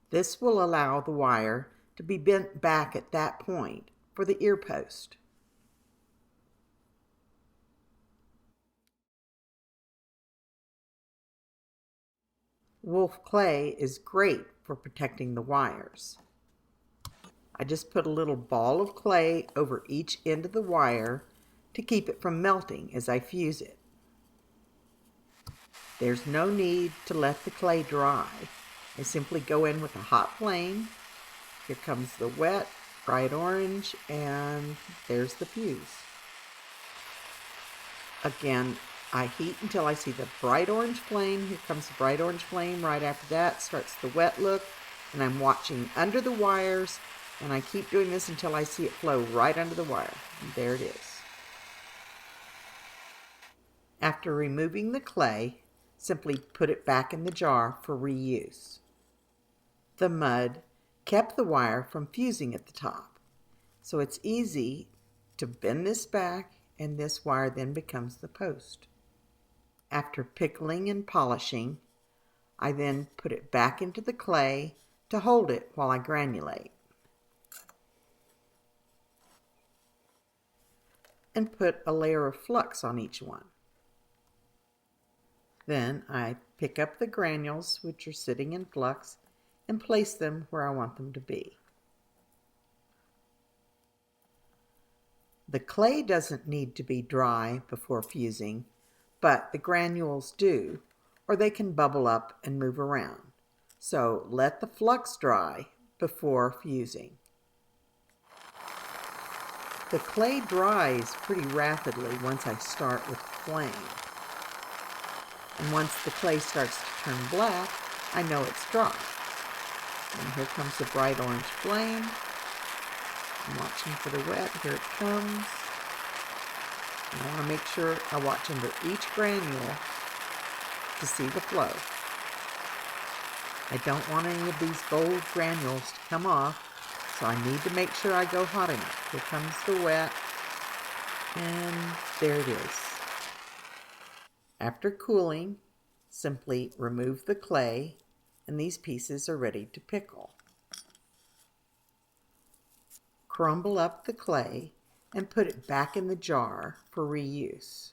This will allow the wire to be bent back at that point for the ear post. Wolf clay is great for protecting the wires. I just put a little ball of clay over each end of the wire to keep it from melting as I fuse it. There's no need to let the clay dry. I simply go in with a hot flame. Here comes the wet, bright orange, and there's the fuse. Again, I heat until I see the bright orange flame. Here comes the bright orange flame. Right after that starts the wet look, and I'm watching under the wires, and I keep doing this until I see it flow right under the wire. And there it is. After removing the clay, simply put it back in the jar for reuse. The mud kept the wire from fusing at the top, so it's easy to bend this back, and this wire then becomes the post. After pickling and polishing, I then put it back into the clay to hold it while I granulate. And put a layer of flux on each one. Then I pick up the granules, which are sitting in flux, and place them where I want them to be. The clay doesn't need to be dry before fusing, but the granules do, or they can bubble up and move around. So let the flux dry before fusing. The clay dries pretty rapidly once I start with the flame. And once the clay starts to turn black, I know it's dry. And here comes the bright orange flame. I'm watching for the wet. Here it comes. And I want to make sure I watch under each granule to see the flow. I don't want any of these gold granules to come off, so I need to make sure I go hot enough. Here comes the wet, and there it is. After cooling, simply remove the clay, and these pieces are ready to pickle. Crumble up the clay and put it back in the jar for reuse.